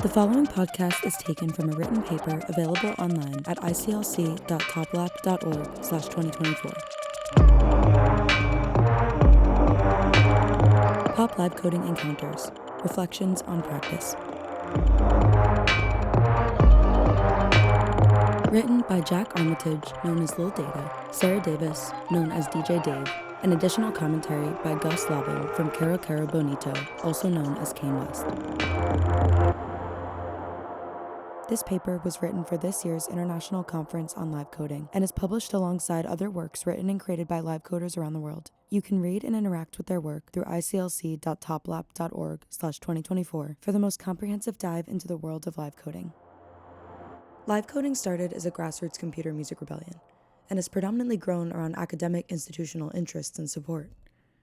The following podcast is taken from a written paper available online at iclc.toplab.org/2024. Pop Live Coding Encounters, Reflections on Practice. Written by Jack Armitage, known as Lil Data, Sarah Davis, known as DJ Dave, and additional commentary by Gus Lobban from Caro Caro Bonito, also known as Kane West. This paper was written for this year's International Conference on Live Coding and is published alongside other works written and created by live coders around the world. You can read and interact with their work through iclc.toplab.org/2024 for the most comprehensive dive into the world of live coding. Live coding started as a grassroots computer music rebellion and has predominantly grown around academic institutional interests and support.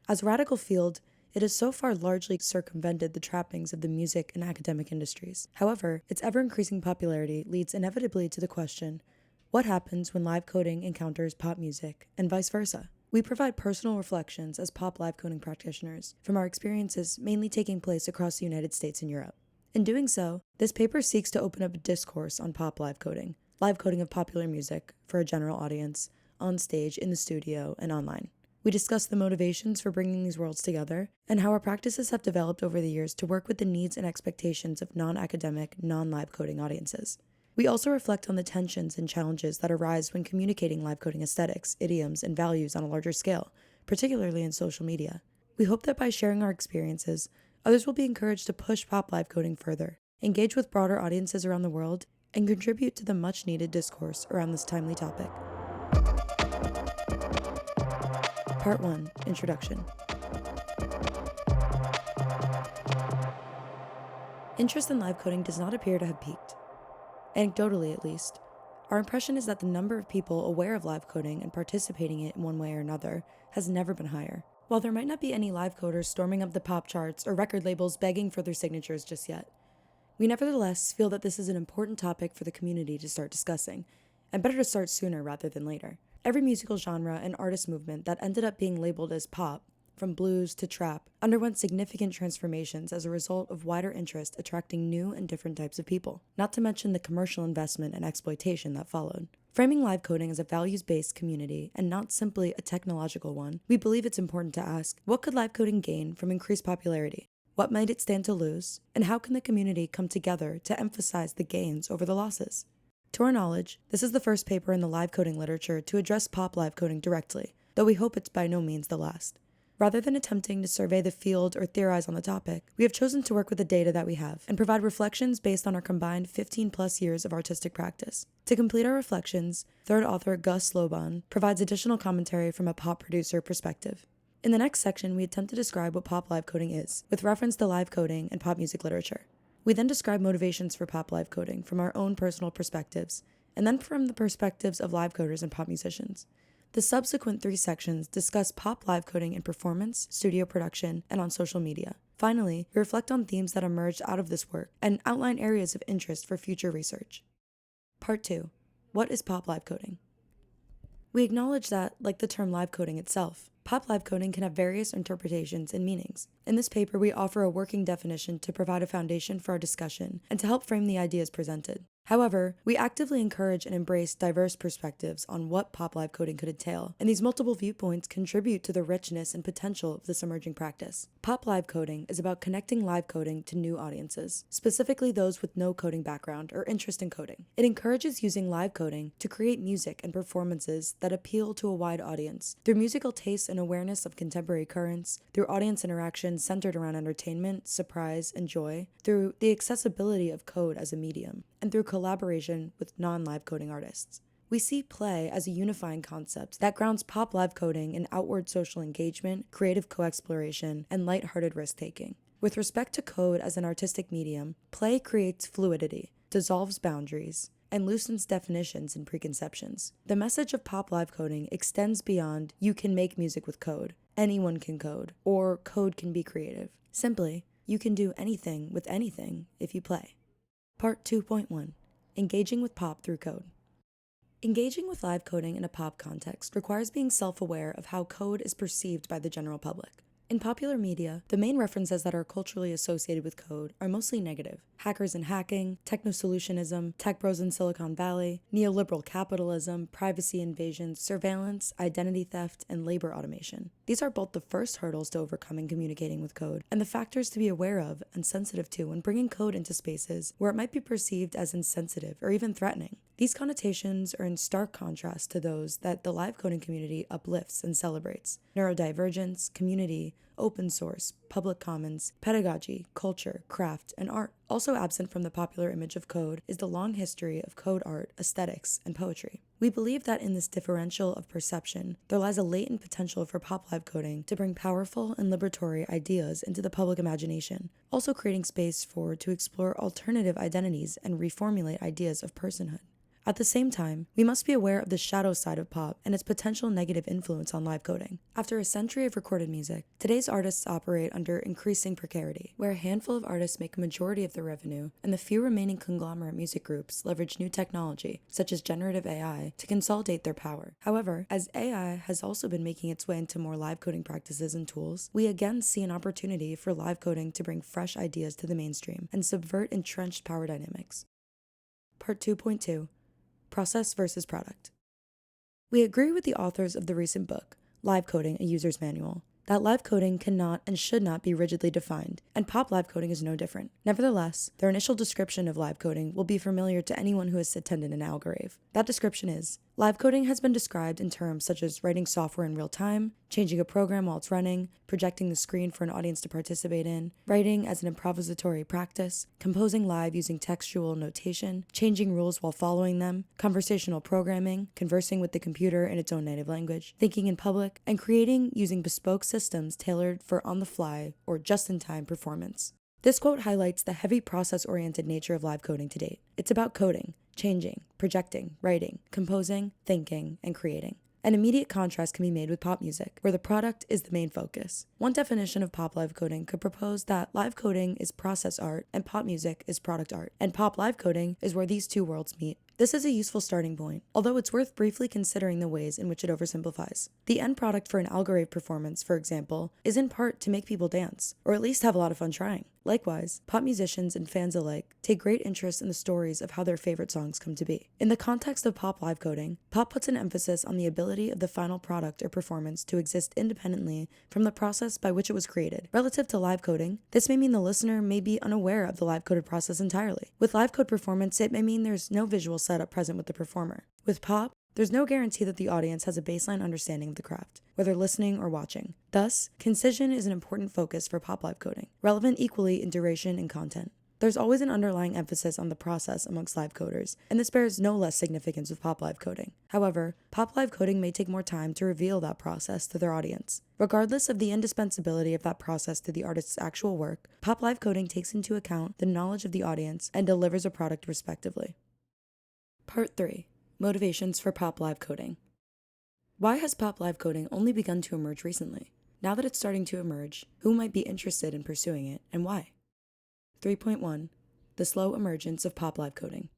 As a radical field, it has so far largely circumvented the trappings of the music and academic industries. However, its ever-increasing popularity leads inevitably to the question, what happens when live coding encounters pop music, and vice versa? We provide personal reflections as pop live coding practitioners from our experiences mainly taking place across the United States and Europe. In doing so, this paper seeks to open up a discourse on pop live coding of popular music for a general audience, on stage, in the studio, and online. We discuss the motivations for bringing these worlds together and how our practices have developed over the years to work with the needs and expectations of non-academic, non-live coding audiences. We also reflect on the tensions and challenges that arise when communicating live coding aesthetics, idioms, and values on a larger scale, particularly in social media. We hope that by sharing our experiences, others will be encouraged to push pop live coding further, engage with broader audiences around the world, and contribute to the much-needed discourse around this timely topic. Part 1, Introduction. Interest in live coding does not appear to have peaked. Anecdotally, at least, our impression is that the number of people aware of live coding and participating in it in one way or another has never been higher. While there might not be any live coders storming up the pop charts or record labels begging for their signatures just yet, we nevertheless feel that this is an important topic for the community to start discussing, and better to start sooner rather than later. Every musical genre and artist movement that ended up being labeled as pop, from blues to trap, underwent significant transformations as a result of wider interest attracting new and different types of people, not to mention the commercial investment and exploitation that followed. Framing live coding as a values-based community and not simply a technological one, we believe it's important to ask, what could live coding gain from increased popularity? What might it stand to lose? And how can the community come together to emphasize the gains over the losses? To our knowledge, this is the first paper in the live coding literature to address pop live coding directly, though we hope it's by no means the last. Rather than attempting to survey the field or theorize on the topic, we have chosen to work with the data that we have and provide reflections based on our combined 15+ years of artistic practice. To complete our reflections, third author Gus Lobban provides additional commentary from a pop producer perspective. In the next section, we attempt to describe what pop live coding is, with reference to live coding and pop music literature. We then describe motivations for pop live coding from our own personal perspectives, and then from the perspectives of live coders and pop musicians. The subsequent 3 sections discuss pop live coding in performance, studio production, and on social media. Finally, we reflect on themes that emerged out of this work and outline areas of interest for future research. Part 2. What is pop live coding? We acknowledge that, like the term live coding itself, pop live coding can have various interpretations and meanings. In this paper, we offer a working definition to provide a foundation for our discussion and to help frame the ideas presented. However, we actively encourage and embrace diverse perspectives on what pop live coding could entail, and these multiple viewpoints contribute to the richness and potential of this emerging practice. Pop live coding is about connecting live coding to new audiences, specifically those with no coding background or interest in coding. It encourages using live coding to create music and performances that appeal to a wide audience through musical tastes and awareness of contemporary currents, through audience interaction centered around entertainment, surprise, and joy, through the accessibility of code as a medium, and through collaboration with non-live coding artists. We see play as a unifying concept that grounds pop live coding in outward social engagement, creative co-exploration, and lighthearted risk-taking. With respect to code as an artistic medium, play creates fluidity, dissolves boundaries, and loosens definitions and preconceptions. The message of pop live coding extends beyond you can make music with code, anyone can code, or code can be creative. Simply, you can do anything with anything if you play. Part 2.1. Engaging with pop through code. Engaging with live coding in a pop context requires being self-aware of how code is perceived by the general public. In popular media, the main references that are culturally associated with code are mostly negative. Hackers and hacking, techno-solutionism, tech bros in Silicon Valley, neoliberal capitalism, privacy invasions, surveillance, identity theft, and labor automation. These are both the first hurdles to overcome in communicating with code, and the factors to be aware of and sensitive to when bringing code into spaces where it might be perceived as insensitive or even threatening. These connotations are in stark contrast to those that the live coding community uplifts and celebrates: neurodivergence, community, open source, public commons, pedagogy, culture, craft, and art. Also absent from the popular image of code is the long history of code art, aesthetics, and poetry. We believe that in this differential of perception, there lies a latent potential for pop live coding to bring powerful and liberatory ideas into the public imagination, also creating space to explore alternative identities and reformulate ideas of personhood. At the same time, we must be aware of the shadow side of pop and its potential negative influence on live coding. After a century of recorded music, today's artists operate under increasing precarity, where a handful of artists make a majority of their revenue, and the few remaining conglomerate music groups leverage new technology, such as generative AI, to consolidate their power. However, as AI has also been making its way into more live coding practices and tools, we again see an opportunity for live coding to bring fresh ideas to the mainstream and subvert entrenched power dynamics. Part 2.2. Process versus product. We agree with the authors of the recent book, Live Coding, a User's Manual, that live coding cannot and should not be rigidly defined, and pop live coding is no different. Nevertheless, their initial description of live coding will be familiar to anyone who has attended an Algorave. That description is: live coding has been described in terms such as writing software in real time, changing a program while it's running, projecting the screen for an audience to participate in, writing as an improvisatory practice, composing live using textual notation, changing rules while following them, conversational programming, conversing with the computer in its own native language, thinking in public, and creating using bespoke systems tailored for on-the-fly or just-in-time performance. This quote highlights the heavy process-oriented nature of live coding to date. It's about coding, changing, projecting, writing, composing, thinking, and creating. An immediate contrast can be made with pop music, where the product is the main focus. One definition of pop live coding could propose that live coding is process art and pop music is product art, and pop live coding is where these two worlds meet. This is a useful starting point, although it's worth briefly considering the ways in which it oversimplifies. The end product for an Algorave performance, for example, is in part to make people dance, or at least have a lot of fun trying. Likewise, pop musicians and fans alike take great interest in the stories of how their favorite songs come to be. In the context of pop live coding, pop puts an emphasis on the ability of the final product or performance to exist independently from the process by which it was created. Relative to live coding, this may mean the listener may be unaware of the live coded process entirely. With live code performance, it may mean there's no visual setup present with the performer. With pop, there's no guarantee that the audience has a baseline understanding of the craft, whether listening or watching. Thus, concision is an important focus for pop live coding, relevant equally in duration and content. There's always an underlying emphasis on the process amongst live coders, and this bears no less significance with pop live coding. However, pop live coding may take more time to reveal that process to their audience. Regardless of the indispensability of that process to the artist's actual work, pop live coding takes into account the knowledge of the audience and delivers a product respectively. Part 3. Motivations for pop live coding. Why has pop live coding only begun to emerge recently? Now that it's starting to emerge, who might be interested in pursuing it, and why? 3.1. The slow emergence of pop live coding.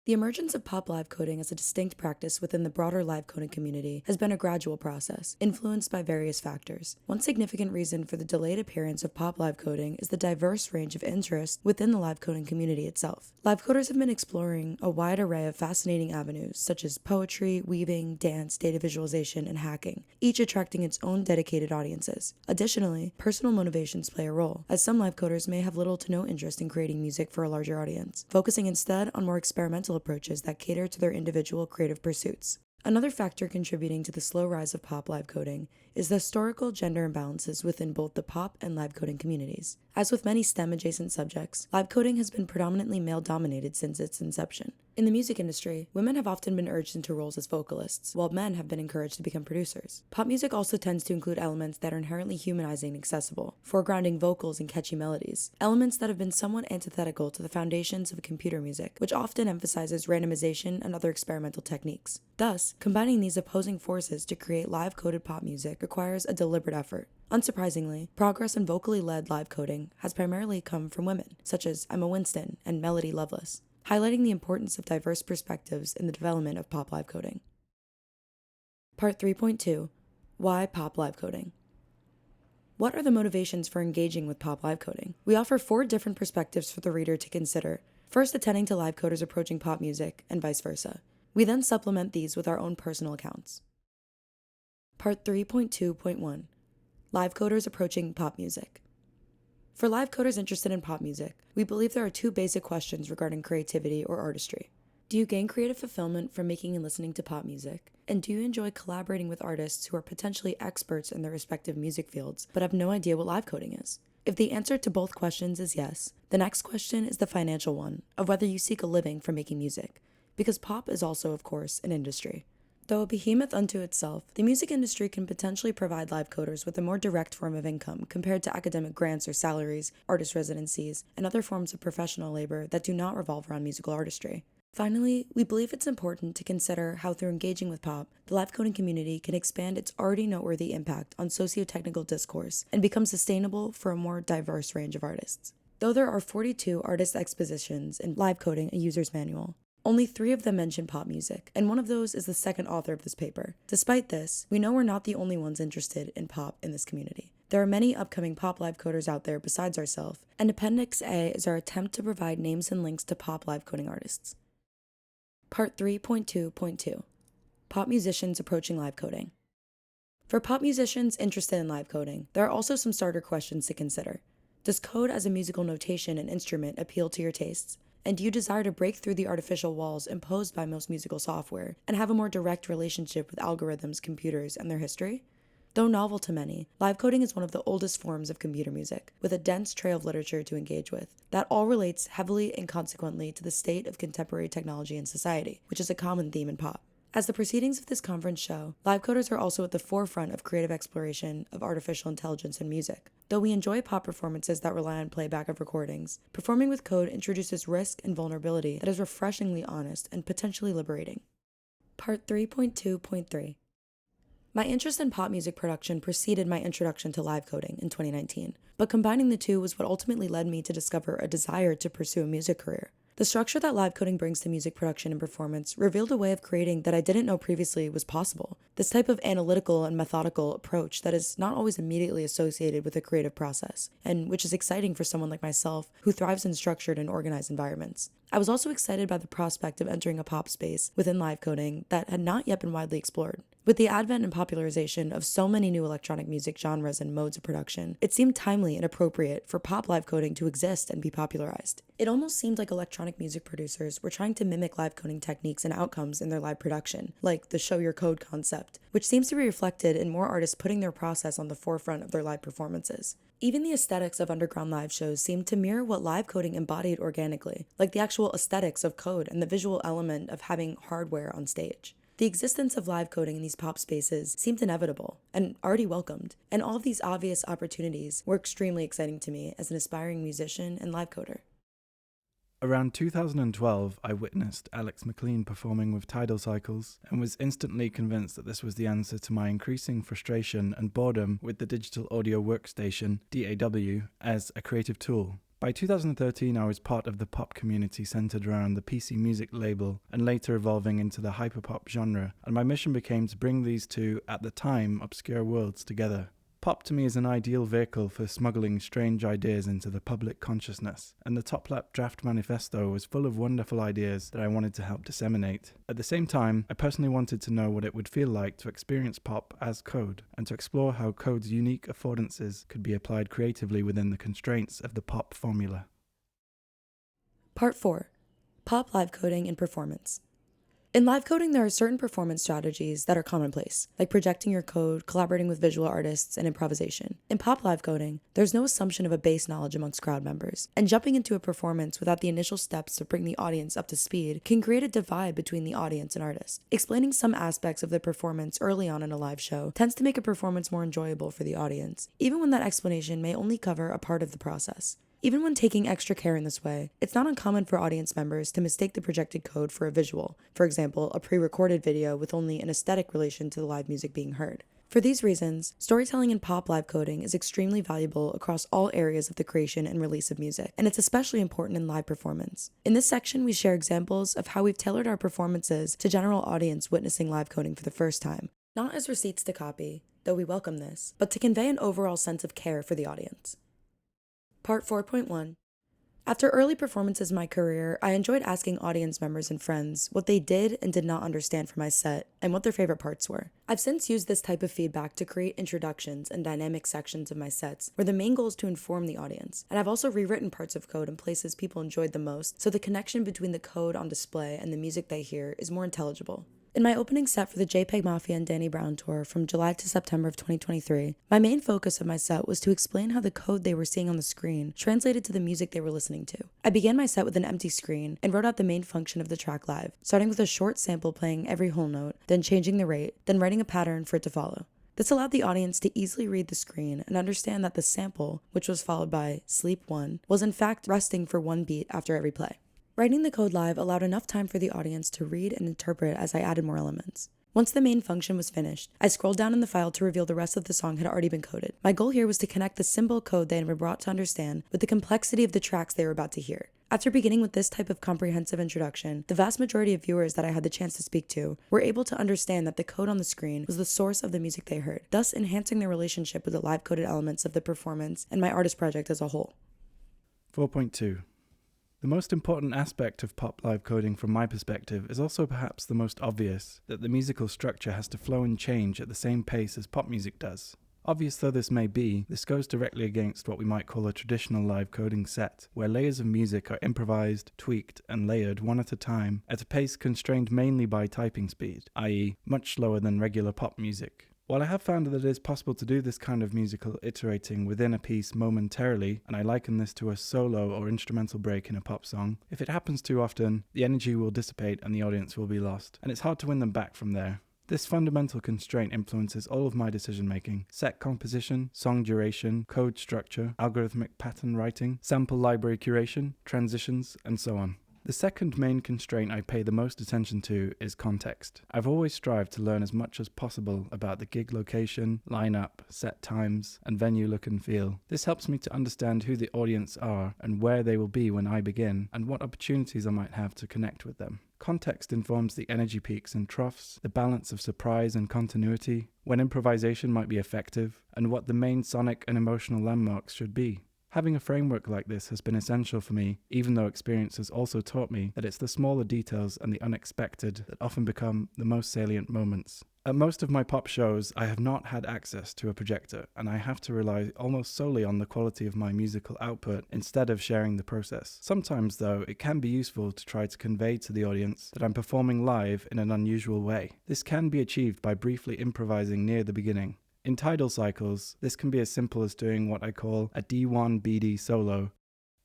The emergence of pop live coding as a distinct practice within the broader live coding community has been a gradual process, influenced by various factors. One significant reason for the delayed appearance of pop live coding is the diverse range of interests within the live coding community itself. Live coders have been exploring a wide array of fascinating avenues, such as poetry, weaving, dance, data visualization, and hacking, each attracting its own dedicated audiences. Additionally, personal motivations play a role, as some live coders may have little to no interest in creating music for a larger audience, focusing instead on more experimental approaches that cater to their individual creative pursuits. Another factor contributing to the slow rise of pop live coding is the historical gender imbalances within both the pop and live coding communities. As with many STEM-adjacent subjects, live coding has been predominantly male-dominated since its inception. In the music industry, women have often been urged into roles as vocalists, while men have been encouraged to become producers. Pop music also tends to include elements that are inherently humanizing and accessible, foregrounding vocals and catchy melodies, elements that have been somewhat antithetical to the foundations of computer music, which often emphasizes randomization and other experimental techniques. Thus, combining these opposing forces to create live-coded pop music requires a deliberate effort. Unsurprisingly, progress in vocally led live coding has primarily come from women, such as Emma Winston and Melody Loveless, highlighting the importance of diverse perspectives in the development of pop live coding. Part 3.2. Why pop live coding? What are the motivations for engaging with pop live coding? We offer 4 different perspectives for the reader to consider, first attending to live coders approaching pop music, and vice versa. We then supplement these with our own personal accounts. Part 3.2.1 Live coders approaching pop music. For live coders interested in pop music, we believe there are 2 basic questions regarding creativity or artistry. Do you gain creative fulfillment from making and listening to pop music? And do you enjoy collaborating with artists who are potentially experts in their respective music fields but have no idea what live coding is? If the answer to both questions is yes, the next question is the financial one of whether you seek a living from making music, because pop is also, of course, an industry. Though a behemoth unto itself, the music industry can potentially provide live coders with a more direct form of income compared to academic grants or salaries, artist residencies, and other forms of professional labor that do not revolve around musical artistry. Finally, we believe it's important to consider how through engaging with pop, the live coding community can expand its already noteworthy impact on socio-technical discourse and become sustainable for a more diverse range of artists. Though there are 42 artist expositions in Live Coding, a User's Manual, only 3 of them mention pop music, and one of those is the second author of this paper. Despite this, we know we're not the only ones interested in pop in this community. There are many upcoming pop live coders out there besides ourselves, and Appendix A is our attempt to provide names and links to pop live coding artists. Part 3.2.2 Pop musicians approaching live coding. For pop musicians interested in live coding, there are also some starter questions to consider. Does code as a musical notation and instrument appeal to your tastes? And do you desire to break through the artificial walls imposed by most musical software and have a more direct relationship with algorithms, computers, and their history? Though novel to many, live coding is one of the oldest forms of computer music, with a dense trail of literature to engage with. That all relates heavily and consequently to the state of contemporary technology and society, which is a common theme in pop. As the proceedings of this conference show, live coders are also at the forefront of creative exploration of artificial intelligence in music. Though we enjoy pop performances that rely on playback of recordings, performing with code introduces risk and vulnerability that is refreshingly honest and potentially liberating. Part 3.2.3 My interest in pop music production preceded my introduction to live coding in 2019, but combining the two was what ultimately led me to discover a desire to pursue a music career. The structure that live coding brings to music production and performance revealed a way of creating that I didn't know previously was possible. This type of analytical and methodical approach that is not always immediately associated with a creative process, and which is exciting for someone like myself who thrives in structured and organized environments. I was also excited by the prospect of entering a pop space within live coding that had not yet been widely explored. With the advent and popularization of so many new electronic music genres and modes of production, it seemed timely and appropriate for pop live coding to exist and be popularized. It almost seemed like electronic music producers were trying to mimic live coding techniques and outcomes in their live production, like the show your code concept, which seems to be reflected in more artists putting their process on the forefront of their live performances. Even the aesthetics of underground live shows seemed to mirror what live coding embodied organically, like the actual aesthetics of code and the visual element of having hardware on stage. The existence of live coding in these pop spaces seemed inevitable and already welcomed, and all of these obvious opportunities were extremely exciting to me as an aspiring musician and live coder. Around 2012, I witnessed Alex McLean performing with tidal cycles and was instantly convinced that this was the answer to my increasing frustration and boredom with the digital audio workstation, DAW, as a creative tool. By 2013, I was part of the pop community centered around the PC music label and later evolving into the hyperpop genre, and my mission became to bring these two, at the time, obscure worlds together. Pop to me is an ideal vehicle for smuggling strange ideas into the public consciousness, and the Top Lap Draft Manifesto was full of wonderful ideas that I wanted to help disseminate. At the same time, I personally wanted to know what it would feel like to experience pop as code, and to explore how code's unique affordances could be applied creatively within the constraints of the pop formula. Part 4. Pop live coding and performance. In live coding, there are certain performance strategies that are commonplace, like projecting your code, collaborating with visual artists, and improvisation. In pop live coding, there's no assumption of a base knowledge amongst crowd members, and jumping into a performance without the initial steps to bring the audience up to speed can create a divide between the audience and artist. Explaining some aspects of the performance early on in a live show tends to make a performance more enjoyable for the audience, even when that explanation may only cover a part of the process. Even when taking extra care in this way, it's not uncommon for audience members to mistake the projected code for a visual, for example, a pre-recorded video with only an aesthetic relation to the live music being heard. For these reasons, storytelling in pop live coding is extremely valuable across all areas of the creation and release of music, and it's especially important in live performance. In this section, we share examples of how we've tailored our performances to general audience witnessing live coding for the first time, not as receipts to copy, though though we welcome this, but to convey an overall sense of care for the audience. Part 4.1. After early performances in my career, I enjoyed asking audience members and friends what they did and did not understand from my set and what their favorite parts were. I've since used this type of feedback to create introductions and dynamic sections of my sets, where the main goal is to inform the audience, and I've also rewritten parts of code in places people enjoyed the most, so the connection between the code on display and the music they hear is more intelligible. In my opening set for the JPEG Mafia and Danny Brown tour from July to September of 2023, my main focus of my set was to explain how the code they were seeing on the screen translated to the music they were listening to. I began my set with an empty screen and wrote out the main function of the track live, starting with a short sample playing every whole note, then changing the rate, then writing a pattern for it to follow. This allowed the audience to easily read the screen and understand that the sample, which was followed by Sleep 1, was in fact resting for one beat after every play. Writing the code live allowed enough time for the audience to read and interpret as I added more elements. Once the main function was finished, I scrolled down in the file to reveal the rest of the song had already been coded. My goal here was to connect the simple code they had been brought to understand with the complexity of the tracks they were about to hear. After beginning with this type of comprehensive introduction, the vast majority of viewers that I had the chance to speak to were able to understand that the code on the screen was the source of the music they heard, thus enhancing their relationship with the live coded elements of the performance and my artist project as a whole. 4.2. The most important aspect of pop live coding from my perspective is also perhaps the most obvious, that the musical structure has to flow and change at the same pace as pop music does. Obvious though this may be, this goes directly against what we might call a traditional live coding set, where layers of music are improvised, tweaked, and layered one at a time at a pace constrained mainly by typing speed, i.e. much slower than regular pop music. While I have found that it is possible to do this kind of musical iterating within a piece momentarily, and I liken this to a solo or instrumental break in a pop song, if it happens too often, the energy will dissipate and the audience will be lost, and it's hard to win them back from there. This fundamental constraint influences all of my decision making: set composition, song duration, code structure, algorithmic pattern writing, sample library curation, transitions, and so on. The second main constraint I pay the most attention to is context. I've always strived to learn as much as possible about the gig location, lineup, set times, and venue look and feel. This helps me to understand who the audience are and where they will be when I begin, and what opportunities I might have to connect with them. Context informs the energy peaks and troughs, the balance of surprise and continuity, when improvisation might be effective, and what the main sonic and emotional landmarks should be. Having a framework like this has been essential for me, even though experience has also taught me that it's the smaller details and the unexpected that often become the most salient moments. At most of my pop shows, I have not had access to a projector, and I have to rely almost solely on the quality of my musical output instead of sharing the process. Sometimes, though, it can be useful to try to convey to the audience that I'm performing live in an unusual way. This can be achieved by briefly improvising near the beginning. In tidal cycles, this can be as simple as doing what I call a D1 BD solo.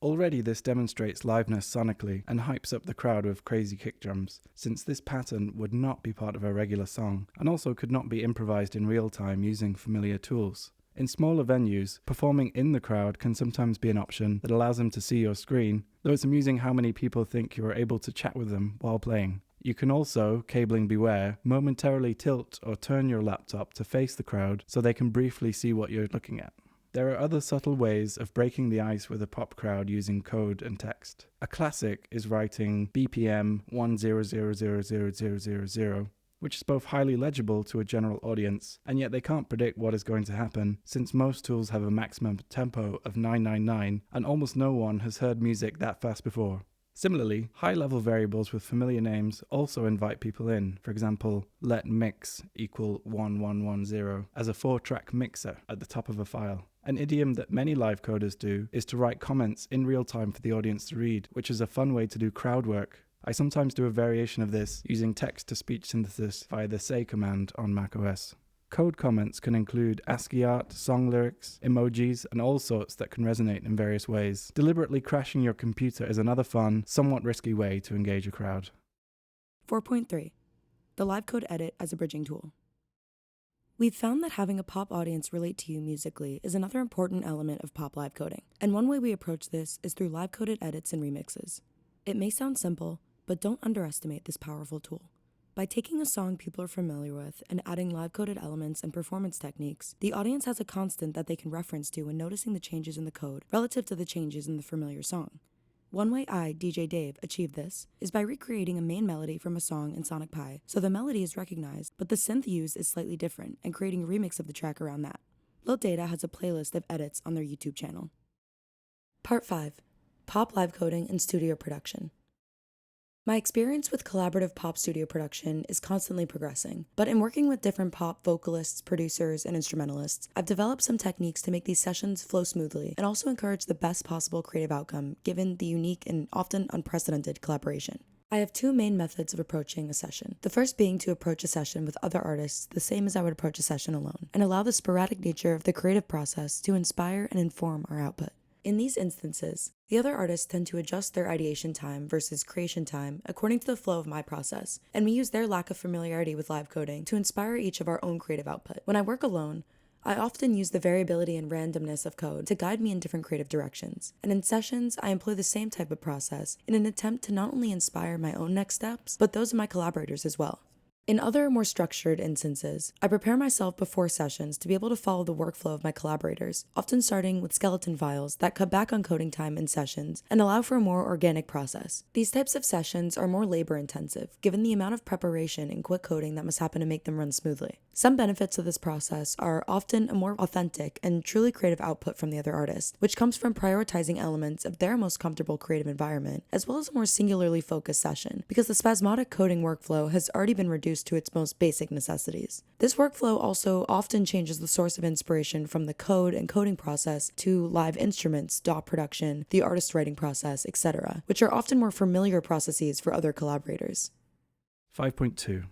Already this demonstrates liveness sonically and hypes up the crowd with crazy kick drums, since this pattern would not be part of a regular song, and also could not be improvised in real time using familiar tools. In smaller venues, performing in the crowd can sometimes be an option that allows them to see your screen, though it's amusing how many people think you are able to chat with them while playing. You can also, cabling beware, momentarily tilt or turn your laptop to face the crowd so they can briefly see what you're looking at. There are other subtle ways of breaking the ice with a pop crowd using code and text. A classic is writing BPM 1000000, which is both highly legible to a general audience, and yet they can't predict what is going to happen, since most tools have a maximum tempo of 999, and almost no one has heard music that fast before. Similarly, high-level variables with familiar names also invite people in. For example, let mix equal 1110 as a 4-track mixer at the top of a file. An idiom that many live coders do is to write comments in real time for the audience to read, which is a fun way to do crowd work. I sometimes do a variation of this using text-to-speech synthesis via the say command on macOS. Code comments can include ASCII art, song lyrics, emojis, and all sorts that can resonate in various ways. Deliberately crashing your computer is another fun, somewhat risky way to engage a crowd. 4.3. The live code edit as a bridging tool. We've found that having a pop audience relate to you musically is another important element of pop live coding, and one way we approach this is through live coded edits and remixes. It may sound simple, but don't underestimate this powerful tool. By taking a song people are familiar with and adding live-coded elements and performance techniques, the audience has a constant that they can reference to when noticing the changes in the code relative to the changes in the familiar song. One way I, DJ Dave, achieved this is by recreating a main melody from a song in Sonic Pi, so the melody is recognized, but the synth used is slightly different, and creating a remix of the track around that. Lil Data has a playlist of edits on their YouTube channel. Part 5. Pop live coding and studio production. My experience with collaborative pop studio production is constantly progressing, but in working with different pop vocalists, producers, and instrumentalists, I've developed some techniques to make these sessions flow smoothly and also encourage the best possible creative outcome given the unique and often unprecedented collaboration. I have two main methods of approaching a session. The first being to approach a session with other artists the same as I would approach a session alone, and allow the sporadic nature of the creative process to inspire and inform our output. In these instances, the other artists tend to adjust their ideation time versus creation time according to the flow of my process, and we use their lack of familiarity with live coding to inspire each of our own creative output. When I work alone, I often use the variability and randomness of code to guide me in different creative directions, and in sessions, I employ the same type of process in an attempt to not only inspire my own next steps, but those of my collaborators as well. In other, more structured instances, I prepare myself before sessions to be able to follow the workflow of my collaborators, often starting with skeleton files that cut back on coding time in sessions and allow for a more organic process. These types of sessions are more labor-intensive, given the amount of preparation and quick coding that must happen to make them run smoothly. Some benefits of this process are often a more authentic and truly creative output from the other artist, which comes from prioritizing elements of their most comfortable creative environment, as well as a more singularly focused session, because the spasmodic coding workflow has already been reduced to its most basic necessities. This workflow also often changes the source of inspiration from the code and coding process to live instruments, DAW production, the artist writing process, etc., which are often more familiar processes for other collaborators. 5.2.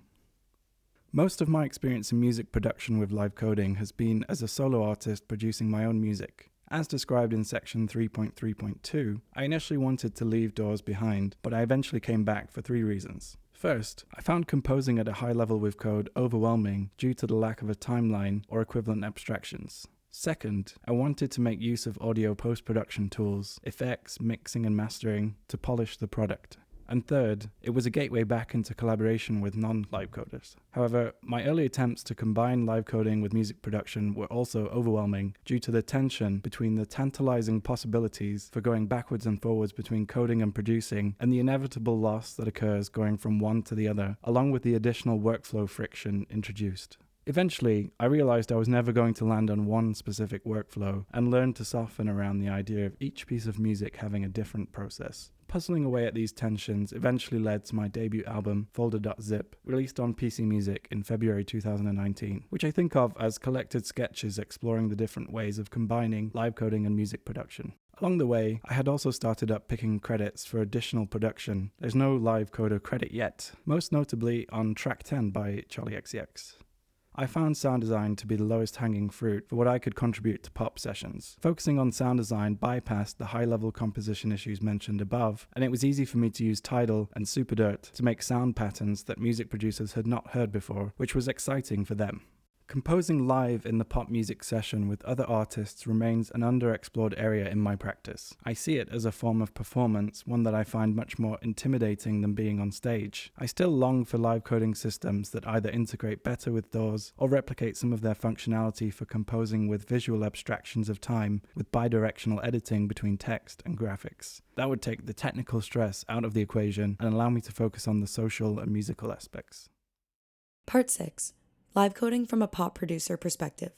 Most of my experience in music production with live coding has been as a solo artist producing my own music. As described in section 3.3.2, I initially wanted to leave DAWs behind, but I eventually came back for 3 reasons. First, I found composing at a high level with code overwhelming due to the lack of a timeline or equivalent abstractions. Second, I wanted to make use of audio post-production tools, effects, mixing and mastering to polish the product. And third, it was a gateway back into collaboration with non-live coders. However, my early attempts to combine live coding with music production were also overwhelming due to the tension between the tantalizing possibilities for going backwards and forwards between coding and producing, and the inevitable loss that occurs going from one to the other, along with the additional workflow friction introduced. Eventually, I realized I was never going to land on one specific workflow and learned to soften around the idea of each piece of music having a different process. Puzzling away at these tensions eventually led to my debut album, Folder.zip, released on PC Music in February 2019, which I think of as collected sketches exploring the different ways of combining live coding and music production. Along the way, I had also started up picking credits for additional production. There's no live coder credit yet, most notably on track 10 by Charlie XCX. I found sound design to be the lowest hanging fruit for what I could contribute to pop sessions. Focusing on sound design bypassed the high-level composition issues mentioned above, and it was easy for me to use Tidal and Superdirt to make sound patterns that music producers had not heard before, which was exciting for them. Composing live in the pop music session with other artists remains an underexplored area in my practice. I see it as a form of performance, one that I find much more intimidating than being on stage. I still long for live coding systems that either integrate better with DAWs or replicate some of their functionality for composing with visual abstractions of time with bidirectional editing between text and graphics. That would take the technical stress out of the equation and allow me to focus on the social and musical aspects. Part 6. Live coding from a pop producer perspective.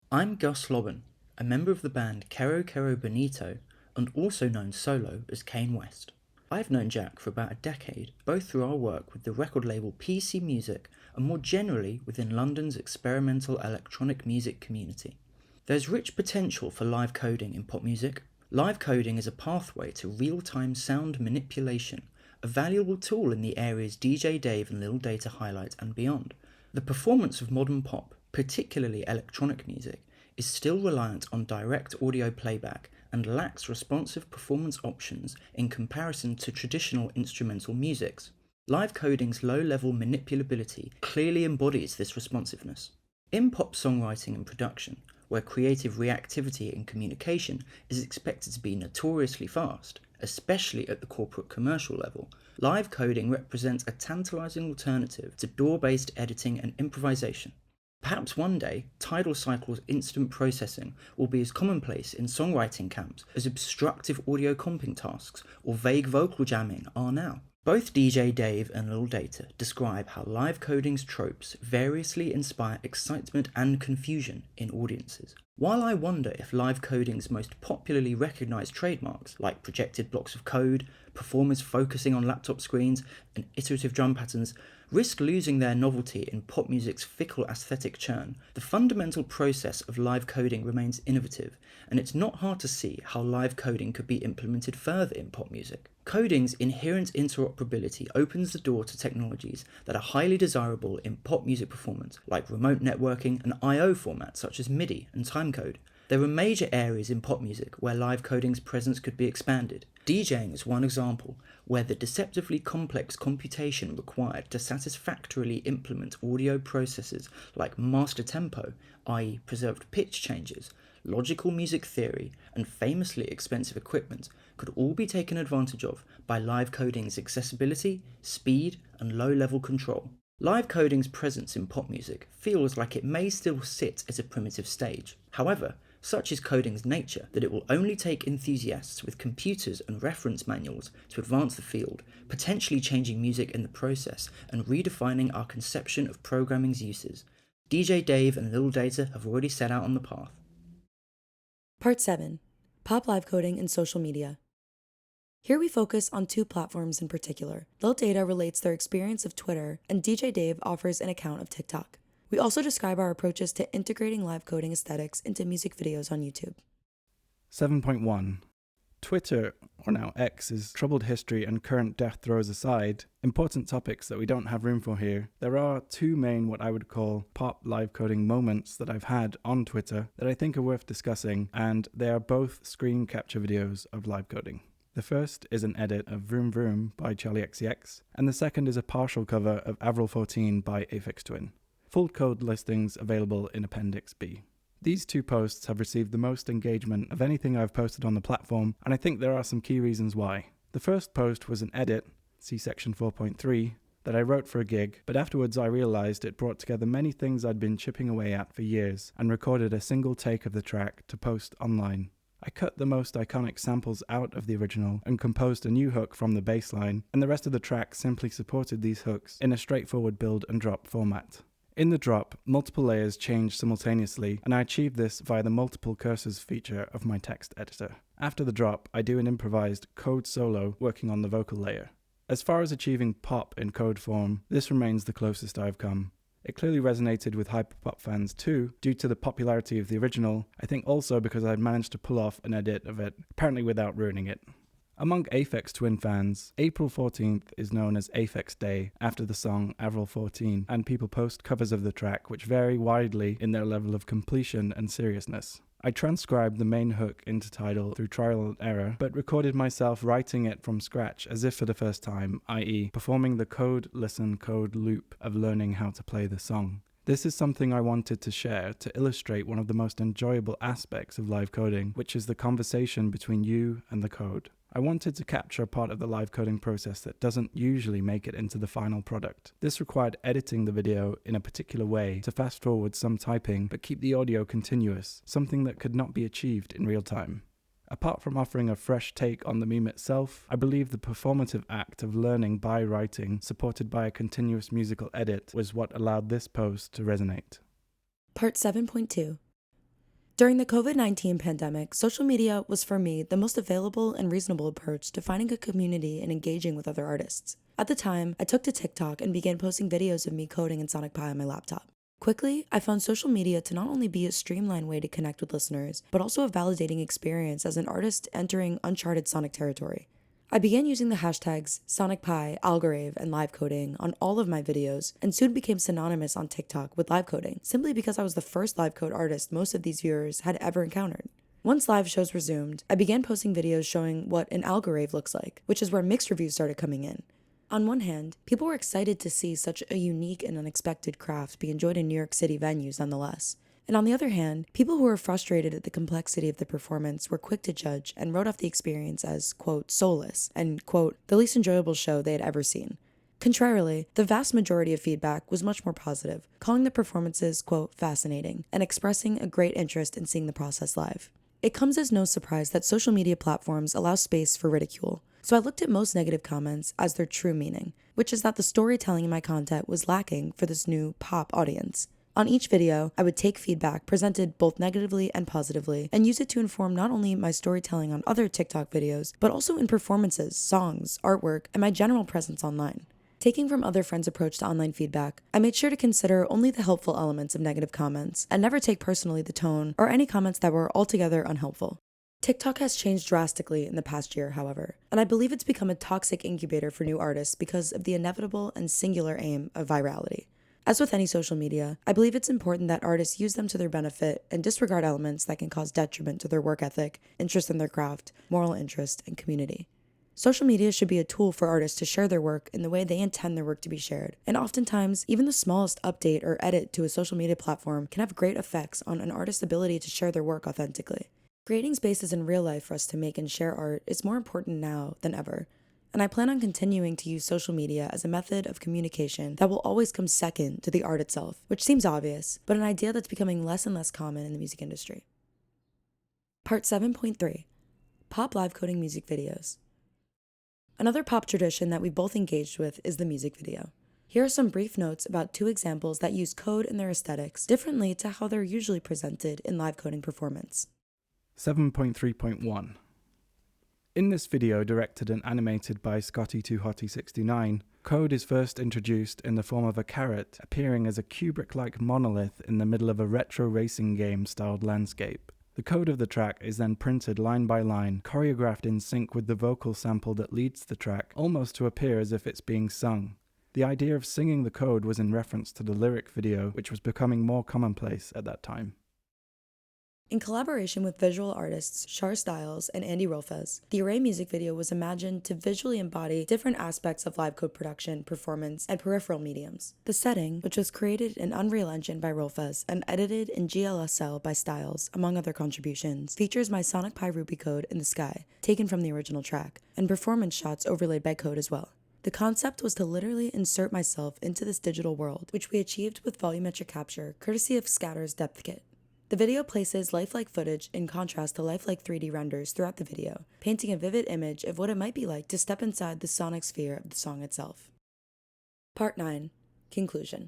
I'm Gus Lobban, a member of the band Kero Kero Bonito and also known solo as Kane West. I've known Jack for about a decade, both through our work with the record label PC Music and more generally within London's experimental electronic music community. There's rich potential for live coding in pop music. Live coding is a pathway to real-time sound manipulation, a valuable tool in the areas DJ Dave and Lil Data highlight and beyond. The performance of modern pop, particularly electronic music, is still reliant on direct audio playback and lacks responsive performance options in comparison to traditional instrumental musics. Live coding's low-level manipulability clearly embodies this responsiveness. In pop songwriting and production, where creative reactivity and communication is expected to be notoriously fast, especially at the corporate commercial level, live coding represents a tantalizing alternative to DAW-based editing and improvisation. Perhaps one day, tidal cycles instant processing will be as commonplace in songwriting camps as obstructive audio comping tasks or vague vocal jamming are now. Both DJ Dave and Lil Data describe how live coding's tropes variously inspire excitement and confusion in audiences. While I wonder if live coding's most popularly recognised trademarks, like projected blocks of code, performers focusing on laptop screens, and iterative drum patterns, risk losing their novelty in pop music's fickle aesthetic churn, the fundamental process of live coding remains innovative, and it's not hard to see how live coding could be implemented further in pop music. Coding's inherent interoperability opens the door to technologies that are highly desirable in pop music performance, like remote networking and I/O formats such as MIDI and timecode. There are major areas in pop music where live coding's presence could be expanded. DJing is one example, where the deceptively complex computation required to satisfactorily implement audio processes like master tempo, i.e. preserved pitch changes, logical music theory, and famously expensive equipment could all be taken advantage of by live coding's accessibility, speed, and low-level control. Live coding's presence in pop music feels like it may still sit at a primitive stage. However, such is coding's nature that it will only take enthusiasts with computers and reference manuals to advance the field, potentially changing music in the process and redefining our conception of programming's uses. DJ Dave and Lil Data have already set out on the path. Part 7. Pop live coding and social media. Here we focus on two platforms in particular. Lil Data relates their experience of Twitter, and DJ Dave offers an account of TikTok. We also describe our approaches to integrating live coding aesthetics into music videos on YouTube. 7.1. Twitter, or now X's troubled history and current death throes aside, important topics that we don't have room for here, there are two main what I would call pop live coding moments that I've had on Twitter that I think are worth discussing, and they are both screen capture videos of live coding. The first is an edit of Vroom Vroom by Charlie XCX, and the second is a partial cover of Avril 14 by Aphex Twin. Full code listings available in Appendix B. These two posts have received the most engagement of anything I've posted on the platform, and I think there are some key reasons why. The first post was an edit, see section 4.3, that I wrote for a gig, but afterwards I realised it brought together many things I'd been chipping away at for years, and recorded a single take of the track to post online. I cut the most iconic samples out of the original and composed a new hook from the bass line, and the rest of the track simply supported these hooks in a straightforward build and drop format. In the drop, multiple layers changed simultaneously, and I achieved this via the multiple cursors feature of my text editor. After the drop, I do an improvised code solo working on the vocal layer. As far as achieving pop in code form, this remains the closest I've come. It clearly resonated with hyperpop fans too, due to the popularity of the original, I think also because I'd managed to pull off an edit of it, apparently without ruining it. Among Aphex Twin fans, April 14th is known as Aphex Day after the song Avril 14, and people post covers of the track which vary widely in their level of completion and seriousness. I transcribed the main hook into Tidal through trial and error, but recorded myself writing it from scratch as if for the first time, i.e. performing the code, listen, code loop of learning how to play the song. This is something I wanted to share to illustrate one of the most enjoyable aspects of live coding, which is the conversation between you and the code. I wanted to capture a part of the live coding process that doesn't usually make it into the final product. This required editing the video in a particular way to fast forward some typing but keep the audio continuous, something that could not be achieved in real time. Apart from offering a fresh take on the meme itself, I believe the performative act of learning by writing, supported by a continuous musical edit, was what allowed this post to resonate. Part 7.2. During the COVID-19 pandemic, social media was for me the most available and reasonable approach to finding a community and engaging with other artists. At the time, I took to TikTok and began posting videos of me coding in Sonic Pi on my laptop. Quickly, I found social media to not only be a streamlined way to connect with listeners, but also a validating experience as an artist entering uncharted Sonic territory. I began using the hashtags SonicPi, Algorave, and live coding on all of my videos, and soon became synonymous on TikTok with live coding, simply because I was the first live code artist most of these viewers had ever encountered. Once live shows resumed, I began posting videos showing what an Algorave looks like, which is where mixed reviews started coming in. On one hand, people were excited to see such a unique and unexpected craft be enjoyed in New York City venues nonetheless. And on the other hand, people who were frustrated at the complexity of the performance were quick to judge and wrote off the experience as, quote, soulless, and, quote, the least enjoyable show they had ever seen. Contrarily, the vast majority of feedback was much more positive, calling the performances, quote, fascinating, and expressing a great interest in seeing the process live. It comes as no surprise that social media platforms allow space for ridicule, so I looked at most negative comments as their true meaning, which is that the storytelling in my content was lacking for this new pop audience. On each video, I would take feedback presented both negatively and positively and use it to inform not only my storytelling on other TikTok videos, but also in performances, songs, artwork, and my general presence online. Taking from other friends' approach to online feedback, I made sure to consider only the helpful elements of negative comments and never take personally the tone or any comments that were altogether unhelpful. TikTok has changed drastically in the past year, however, and I believe it's become a toxic incubator for new artists because of the inevitable and singular aim of virality. As with any social media, I believe it's important that artists use them to their benefit and disregard elements that can cause detriment to their work ethic, interest in their craft, moral interest, and community. Social media should be a tool for artists to share their work in the way they intend their work to be shared, and oftentimes, even the smallest update or edit to a social media platform can have great effects on an artist's ability to share their work authentically. Creating spaces in real life for us to make and share art is more important now than ever, and I plan on continuing to use social media as a method of communication that will always come second to the art itself, which seems obvious, but an idea that's becoming less and less common in the music industry. Part 7.3: Pop live coding music videos. Another pop tradition that we both engaged with is the music video. Here are some brief notes about two examples that use code and their aesthetics differently to how they're usually presented in live coding performance. 7.3.1. In this video, directed and animated by Scotty2Hotty69, code is first introduced in the form of a carrot appearing as a Kubrick-like monolith in the middle of a retro racing game-styled landscape. The code of the track is then printed line by line, choreographed in sync with the vocal sample that leads the track, almost to appear as if it's being sung. The idea of singing the code was in reference to the lyric video, which was becoming more commonplace at that time. In collaboration with visual artists Shar Stiles and Andy Rolfes, the Array music video was imagined to visually embody different aspects of live code production, performance, and peripheral mediums. The setting, which was created in Unreal Engine by Rolfes and edited in GLSL by Stiles, among other contributions, features my Sonic Pi Ruby code in the sky, taken from the original track, and performance shots overlaid by code as well. The concept was to literally insert myself into this digital world, which we achieved with volumetric capture, courtesy of Scatter's Depth Kit. The video places lifelike footage in contrast to lifelike 3D renders throughout the video, painting a vivid image of what it might be like to step inside the sonic sphere of the song itself. Part 9. Conclusion.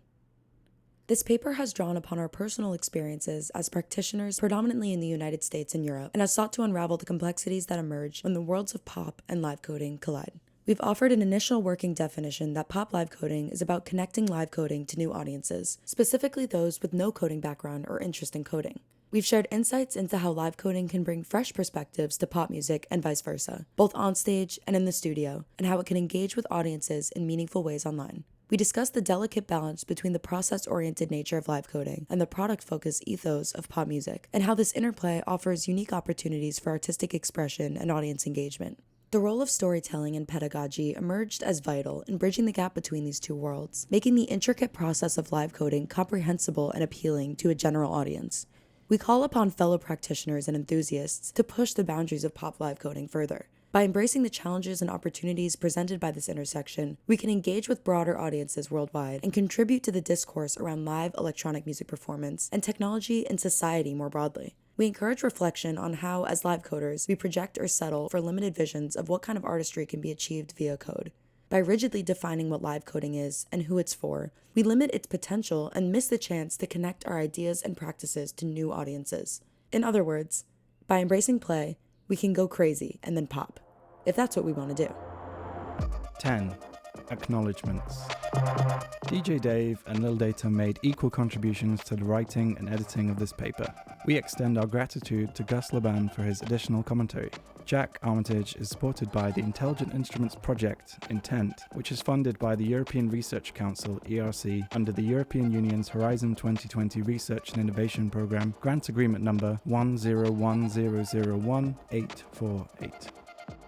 This paper has drawn upon our personal experiences as practitioners predominantly in the United States and Europe, and has sought to unravel the complexities that emerge when the worlds of pop and live coding collide. We've offered an initial working definition that pop live coding is about connecting live coding to new audiences, specifically those with no coding background or interest in coding. We've shared insights into how live coding can bring fresh perspectives to pop music and vice versa, both on stage and in the studio, and how it can engage with audiences in meaningful ways online. We discussed the delicate balance between the process-oriented nature of live coding and the product-focused ethos of pop music, and how this interplay offers unique opportunities for artistic expression and audience engagement. The role of storytelling and pedagogy emerged as vital in bridging the gap between these two worlds, making the intricate process of live coding comprehensible and appealing to a general audience. We call upon fellow practitioners and enthusiasts to push the boundaries of pop live coding further. By embracing the challenges and opportunities presented by this intersection, we can engage with broader audiences worldwide and contribute to the discourse around live electronic music performance and technology and society more broadly. We encourage reflection on how, as live coders, we project or settle for limited visions of what kind of artistry can be achieved via code. By rigidly defining what live coding is and who it's for, we limit its potential and miss the chance to connect our ideas and practices to new audiences. In other words, by embracing play, we can go crazy and then pop, if that's what we want to do. 10. Acknowledgements. DJ Dave and Lil Data made equal contributions to the writing and editing of this paper. We extend our gratitude to Gus Lobban for his additional commentary. Jack Armitage is supported by the Intelligent Instruments Project, INTENT, which is funded by the European Research Council, ERC, under the European Union's Horizon 2020 Research and Innovation Programme, grant agreement number 101001848.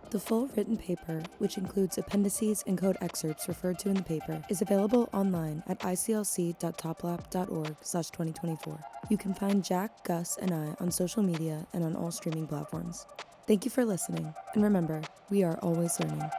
The full written paper, which includes appendices and code excerpts referred to in the paper, is available online at iclc.toplab.org/2024. You can find Jack, Gus, and I on social media and on all streaming platforms. Thank you for listening, and remember, we are always learning.